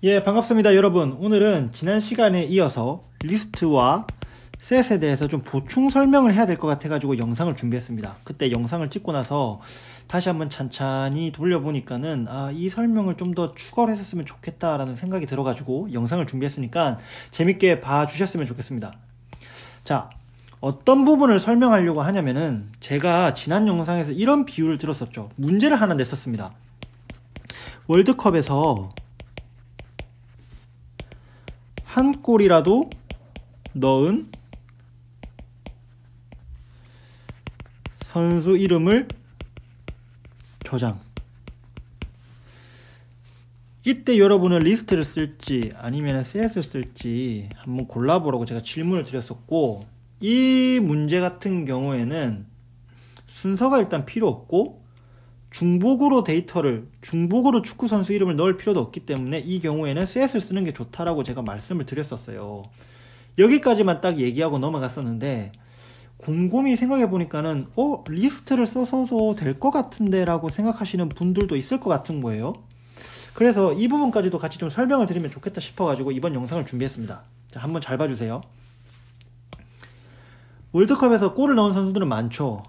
예, 반갑습니다, 여러분. 오늘은 지난 시간에 이어서 리스트와 셋에 대해서 좀 보충 설명을 해야 될 것 같아가지고 영상을 준비했습니다. 그때 영상을 찍고 나서 다시 한번 찬찬히 돌려보니까는 이 설명을 좀 더 추가를 했었으면 좋겠다라는 생각이 들어가지고 영상을 준비했으니까 재밌게 봐주셨으면 좋겠습니다. 자, 어떤 부분을 설명하려고 하냐면은 제가 지난 영상에서 이런 비유를 들었었죠. 문제를 하나 냈었습니다. 월드컵에서 한 골이라도 넣은 선수 이름을 저장. 이때 여러분은 리스트를 쓸지 아니면 셋을 쓸지 한번 골라보라고 제가 질문을 드렸었고, 이 문제 같은 경우에는 순서가 일단 필요 없고 중복으로 중복으로 축구 선수 이름을 넣을 필요도 없기 때문에 이 경우에는 셋을 쓰는 게 좋다라고 제가 말씀을 드렸었어요. 여기까지만 딱 얘기하고 넘어갔었는데, 곰곰이 생각해 보니까는 리스트를 써서도 될 것 같은데 라고 생각하시는 분들도 있을 것 같은 거예요. 그래서 이 부분까지도 같이 좀 설명을 드리면 좋겠다 싶어가지고 이번 영상을 준비했습니다. 자, 한번 잘 봐주세요. 월드컵에서 골을 넣은 선수들은 많죠.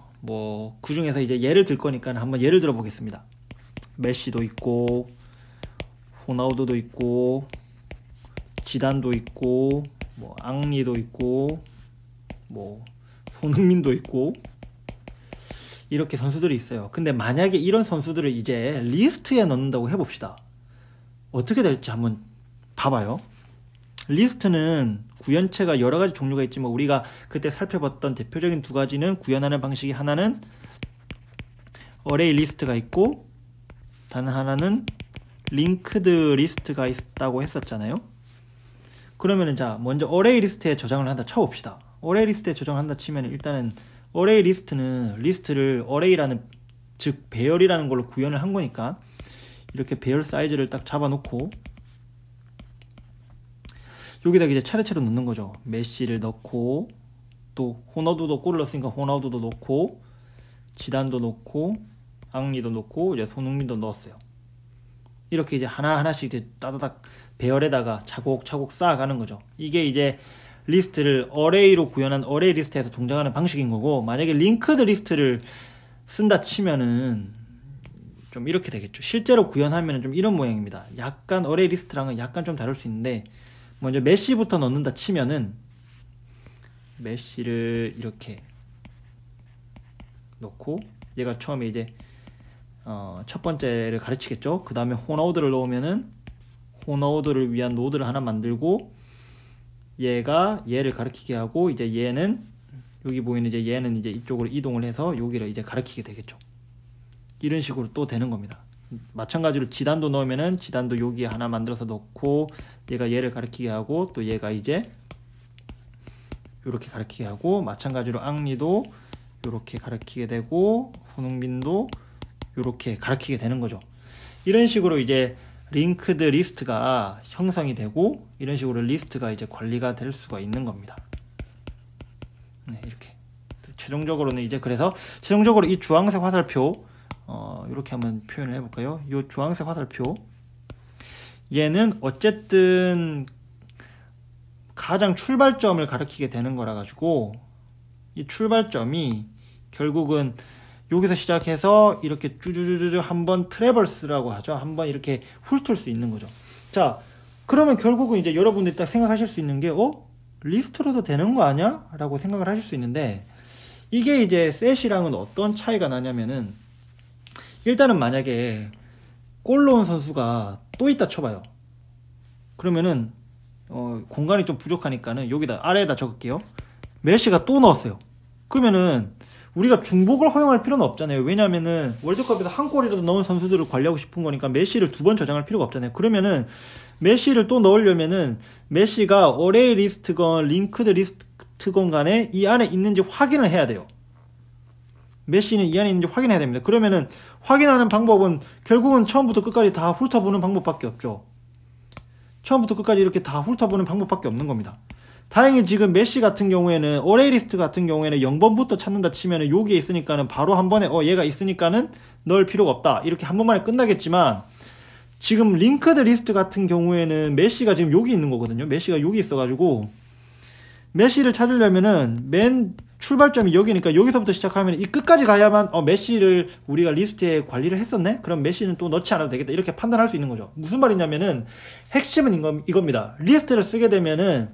그 중에서 이제 예를 들 거니까 한번 예를 들어 보겠습니다. 메시도 있고, 호나우두도 있고, 지단도 있고, 앙리도 있고, 손흥민도 있고, 이렇게 선수들이 있어요. 근데 만약에 이런 선수들을 이제 리스트에 넣는다고 해봅시다. 어떻게 될지 한번 봐봐요. 리스트는 구현체가 여러 가지 종류가 있지만 우리가 그때 살펴봤던 대표적인 두 가지는 구현하는 방식이, 하나는 어레이 리스트가 있고 다른 하나는 링크드 리스트가 있다고 했었잖아요. 그러면은 자, 먼저 어레이 리스트에 저장을 한다 쳐봅시다. 어레이 리스트에 저장한다 치면 일단은 어레이 리스트는 리스트를 어레이라는, 즉 배열이라는 걸로 구현을 한 거니까 이렇게 배열 사이즈를 딱 잡아놓고 여기다 이제 차례차례 넣는 거죠. 메시를 넣고, 또 호나우두도 골을 넣었으니까 호나우두도 넣고, 지단도 넣고, 앙리도 넣고, 이제 손흥민도 넣었어요. 이렇게 이제 하나하나씩 이제 따다닥 배열에다가 차곡차곡 쌓아가는 거죠. 이게 이제 리스트를 어레이로 구현한 어레이 리스트에서 동작하는 방식인 거고, 만약에 링크드 리스트를 쓴다 치면은 좀 이렇게 되겠죠. 실제로 구현하면은 좀 이런 모양입니다. 약간 어레이 리스트랑은 약간 좀 다를 수 있는데, 먼저 메시부터 넣는다 치면은 메시를 이렇게 넣고, 얘가 처음에 이제 첫 번째를 가르치겠죠. 그 다음에 호나우두를 넣으면은 호나우두를 위한 노드를 하나 만들고, 얘가 얘를 가르치게 하고, 이제 얘는 여기 보이는 이제 얘는 이제 이쪽으로 이동을 해서 여기를 이제 가르치게 되겠죠. 이런 식으로 또 되는 겁니다. 마찬가지로 지단도 넣으면은 지단도 여기에 하나 만들어서 넣고, 얘가 얘를 가르치게 하고, 또 얘가 이제 이렇게 가르치게 하고, 마찬가지로 앙리도 이렇게 가르치게 되고, 손흥민도 이렇게 가르치게 되는 거죠. 이런 식으로 이제 링크드 리스트가 형성이 되고, 이런 식으로 리스트가 이제 관리가 될 수가 있는 겁니다. 네, 이렇게 최종적으로는 이제, 그래서 최종적으로 이 주황색 화살표 이렇게 한번 표현을 해볼까요? 이 주황색 화살표, 얘는 어쨌든 가장 출발점을 가리키게 되는 거라 가지고, 이 출발점이 결국은 여기서 시작해서 이렇게 쭈쭈쭈쭈 한번 트래버스라고 하죠. 한번 이렇게 훑을 수 있는 거죠. 자, 그러면 결국은 이제 여러분들이 딱 생각하실 수 있는 게, 리스트로도 되는 거 아니야? 라고 생각을 하실 수 있는데, 이게 이제 셋이랑은 어떤 차이가 나냐면은, 일단은 만약에 골 넣은 선수가 또 있다 쳐봐요. 그러면은 공간이 좀 부족하니까는 여기다 아래에다 적을게요. 메시가 또 넣었어요. 그러면은 우리가 중복을 허용할 필요는 없잖아요. 왜냐면은 월드컵에서 한 골이라도 넣은 선수들을 관리하고 싶은 거니까 메시를 두 번 저장할 필요가 없잖아요. 그러면은 메시를 또 넣으려면은 메시가 어레이 리스트건 링크드 리스트건 간에 이 안에 있는지 확인을 해야 돼요. 메시는 이 안에 있는지 확인해야 됩니다. 그러면은 확인하는 방법은 결국은 처음부터 끝까지 다 훑어보는 방법밖에 없죠. 처음부터 끝까지 이렇게 다 훑어보는 방법밖에 없는 겁니다. 다행히 지금 메시 같은 경우에는 어레이 리스트 같은 경우에는 0번부터 찾는다 치면은 여기에 있으니까는 바로 한 번에 얘가 있으니까는 넣을 필요가 없다, 이렇게 한 번만에 끝나겠지만, 지금 링크드 리스트 같은 경우에는 메시가 지금 여기 있는 거거든요. 메시가 여기 있어가지고 메시를 찾으려면은 맨 출발점이 여기니까 여기서부터 시작하면 이 끝까지 가야만 메시를 우리가 리스트에 관리를 했었네? 그럼 메시는 또 넣지 않아도 되겠다. 이렇게 판단할 수 있는 거죠. 무슨 말이냐면은 핵심은 이겁니다. 리스트를 쓰게 되면은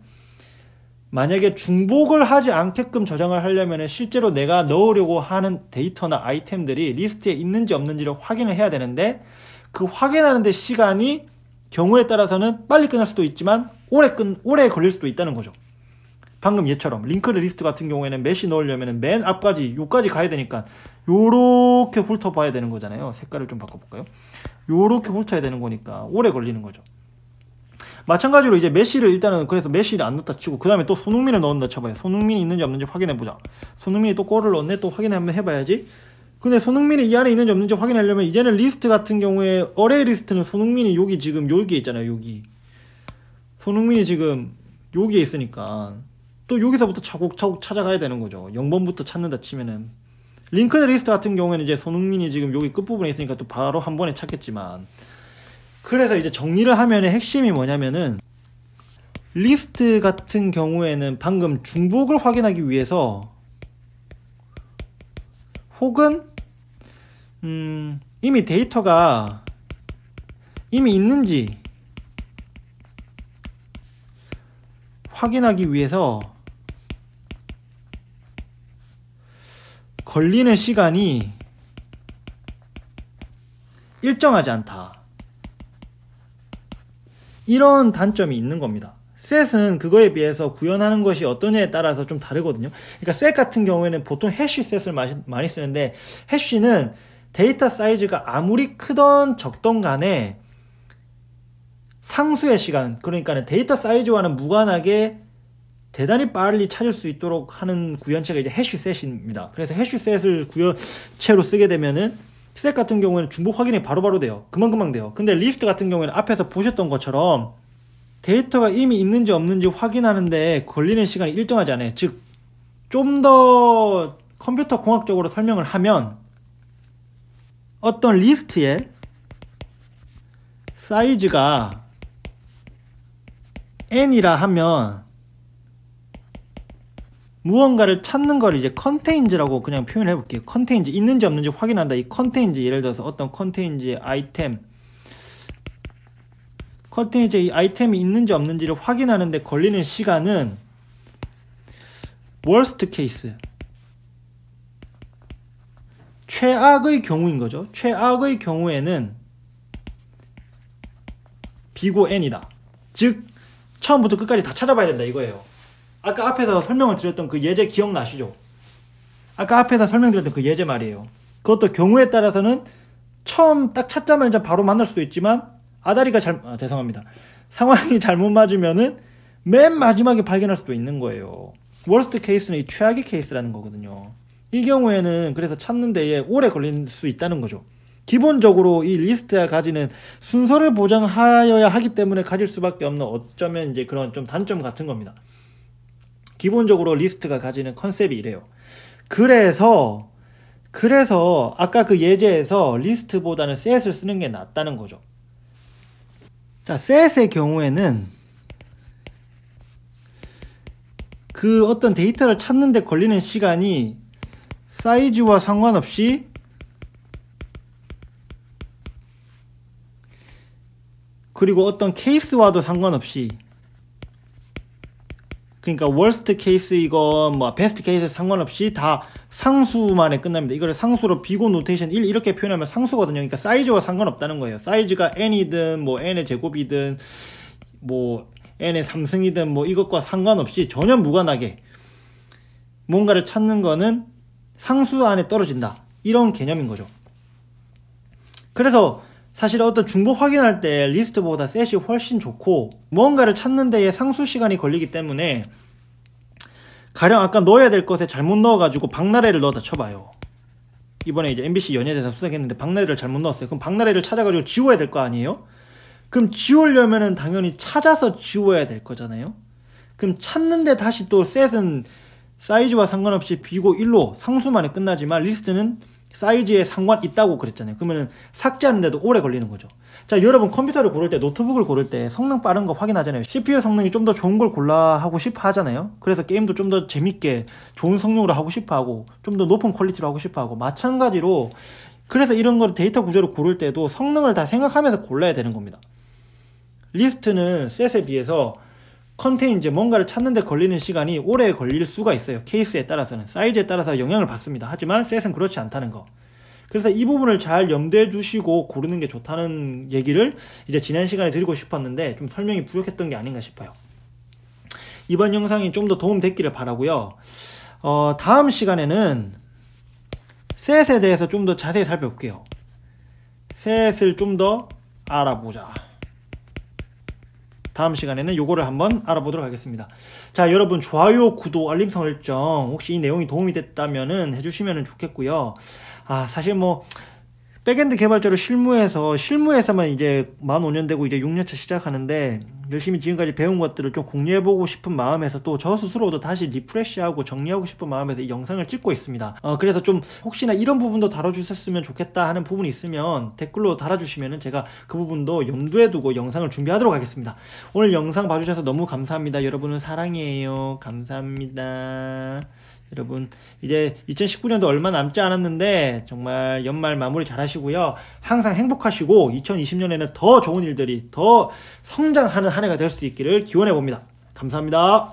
만약에 중복을 하지 않게끔 저장을 하려면 실제로 내가 넣으려고 하는 데이터나 아이템들이 리스트에 있는지 없는지를 확인을 해야 되는데 그 확인하는데 시간이 경우에 따라서는 빨리 끝날 수도 있지만 오래 걸릴 수도 있다는 거죠. 방금 얘처럼 링크드 리스트 같은 경우에는 메시 넣으려면 맨 앞까지 요까지 가야 되니까 요렇게 훑어봐야 되는 거잖아요. 색깔을 좀 바꿔볼까요? 요렇게 훑어야 되는 거니까 오래 걸리는 거죠. 마찬가지로 이제 메시를 일단은 그래서 메시를 안 넣다 치고 그 다음에 또 손흥민을 넣었다 쳐봐요. 손흥민이 있는지 없는지 확인해보자. 손흥민이 또 골을 넣었네. 또 확인 한번 해봐야지. 근데 손흥민이 이 안에 있는지 없는지 확인하려면 이제는 리스트 같은 경우에 어레이 리스트는 손흥민이 여기 지금 여기에 있잖아요. 여기 손흥민이 지금 여기에 있으니까 또 여기서부터 차곡차곡 찾아가야 되는 거죠. 0번부터 찾는다 치면은 링크드 리스트 같은 경우에는 이제 손흥민이 지금 여기 끝부분에 있으니까 또 바로 한 번에 찾겠지만 그래서 이제 정리를 하면은 핵심이 뭐냐면은 리스트 같은 경우에는 방금 중복을 확인하기 위해서 혹은 이미 데이터가 이미 있는지 확인하기 위해서 걸리는 시간이 일정하지 않다. 이런 단점이 있는 겁니다. 셋은 그거에 비해서 구현하는 것이 어떠냐에 따라서 좀 다르거든요. 그러니까 셋 같은 경우에는 보통 해쉬 셋을 많이 쓰는데 해쉬는 데이터 사이즈가 아무리 크던 적던 간에 상수의 시간, 그러니까 데이터 사이즈와는 무관하게 대단히 빨리 찾을 수 있도록 하는 구현체가 이제 해쉬 셋입니다. 그래서 해쉬 셋을 구현체로 쓰게 되면은 셋 같은 경우에는 중복 확인이 바로바로 돼요. 금방금방 돼요. 근데 리스트 같은 경우에는 앞에서 보셨던 것처럼 데이터가 이미 있는지 없는지 확인하는데 걸리는 시간이 일정하지 않아요. 즉, 좀 더 컴퓨터 공학적으로 설명을 하면 어떤 리스트의 사이즈가 n이라 하면 무언가를 찾는 걸 이제 컨테인즈라고 그냥 표현해 볼게요. 컨테인즈 있는지 없는지 확인한다. 이 컨테인즈 예를 들어서 어떤 컨테인즈의 아이템 컨테인즈 이 아이템이 있는지 없는지를 확인하는데 걸리는 시간은 worst case 최악의 경우인 거죠. 최악의 경우에는 b고 n이다. 즉 처음부터 끝까지 다 찾아봐야 된다 이거예요. 아까 앞에서 설명을 드렸던 그 예제 기억나시죠? 아까 앞에서 설명드렸던 그 예제 말이에요. 그것도 경우에 따라서는 처음 딱 찾자마자 바로 만날 수도 있지만 아다리가 죄송합니다. 상황이 잘못 맞으면은 맨 마지막에 발견할 수도 있는 거예요. 워스트 케이스는 이 최악의 케이스라는 거거든요. 이 경우에는 그래서 찾는 데에 오래 걸릴 수 있다는 거죠. 기본적으로 이 리스트가 가지는 순서를 보장하여야 하기 때문에 가질 수밖에 없는 어쩌면 이제 그런 좀 단점 같은 겁니다. 기본적으로 리스트가 가지는 컨셉이 이래요. 그래서 아까 그 예제에서 리스트보다는 셋을 쓰는 게 낫다는 거죠. 자, 셋의 경우에는 그 어떤 데이터를 찾는데 걸리는 시간이 사이즈와 상관없이 그리고 어떤 케이스와도 상관없이 그러니까 worst case이건 뭐 best case 상관없이 다 상수만에 끝납니다. 이걸 상수로 비고 노테이션 1 이렇게 표현하면 상수거든요. 그러니까 사이즈와 상관없다는 거예요. 사이즈가 n이든 뭐 n의 제곱이든 뭐 n의 3승이든 뭐 이것과 상관없이 전혀 무관하게 뭔가를 찾는 거는 상수 안에 떨어진다. 이런 개념인 거죠. 그래서 사실 어떤 중복 확인할 때 리스트보다 셋이 훨씬 좋고 뭔가를 찾는 데에 상수 시간이 걸리기 때문에 가령 아까 넣어야 될 것에 잘못 넣어가지고 박나래를 넣어다 쳐봐요. 이번에 이제 MBC 연예대상 수상했는데 박나래를 잘못 넣었어요. 그럼 박나래를 찾아가지고 지워야 될 거 아니에요? 그럼 지우려면은 당연히 찾아서 지워야 될 거잖아요. 그럼 찾는데 다시 또 셋은 사이즈와 상관없이 b고 1로 상수만에 끝나지만 리스트는 사이즈에 상관 있다고 그랬잖아요. 그러면은 삭제하는데도 오래 걸리는 거죠. 자, 여러분 컴퓨터를 고를 때, 노트북을 고를 때 성능 빠른 거 확인하잖아요. CPU 성능이 좀 더 좋은 걸 골라 하고 싶어 하잖아요. 그래서 게임도 좀 더 재밌게 좋은 성능으로 하고 싶어 하고 좀 더 높은 퀄리티로 하고 싶어 하고, 마찬가지로 그래서 이런 걸 데이터 구조를 고를 때도 성능을 다 생각하면서 골라야 되는 겁니다. 리스트는 셋에 비해서 컨테인, 이제 뭔가를 찾는 데 걸리는 시간이 오래 걸릴 수가 있어요. 케이스에 따라서는, 사이즈에 따라서 영향을 받습니다. 하지만 셋은 그렇지 않다는 거. 그래서 이 부분을 잘 염두에 두시고 고르는 게 좋다는 얘기를 이제 지난 시간에 드리고 싶었는데 좀 설명이 부족했던 게 아닌가 싶어요. 이번 영상이 좀 더 도움 됐기를 바라고요. 다음 시간에는 셋에 대해서 좀 더 자세히 살펴볼게요. 셋을 좀 더 알아보자. 다음 시간에는 요거를 한번 알아보도록 하겠습니다. 자, 여러분 좋아요, 구독, 알림 설정 혹시 이 내용이 도움이 됐다면은 해주시면 좋겠고요. 사실 뭐 백엔드 개발자로 실무에서만 이제 만 5년 되고 이제 6년차 시작하는데 열심히 지금까지 배운 것들을 좀 공유해보고 싶은 마음에서 또 저 스스로도 다시 리프레시하고 정리하고 싶은 마음에서 이 영상을 찍고 있습니다. 그래서 좀 혹시나 이런 부분도 다뤄주셨으면 좋겠다 하는 부분이 있으면 댓글로 달아주시면은 제가 그 부분도 염두에 두고 영상을 준비하도록 하겠습니다. 오늘 영상 봐주셔서 너무 감사합니다. 여러분은 사랑이에요. 감사합니다. 여러분 이제 2019년도 얼마 남지 않았는데 정말 연말 마무리 잘 하시고요. 항상 행복하시고 2020년에는 더 좋은 일들이, 더 성장하는 한 해가 될 수 있기를 기원해 봅니다. 감사합니다.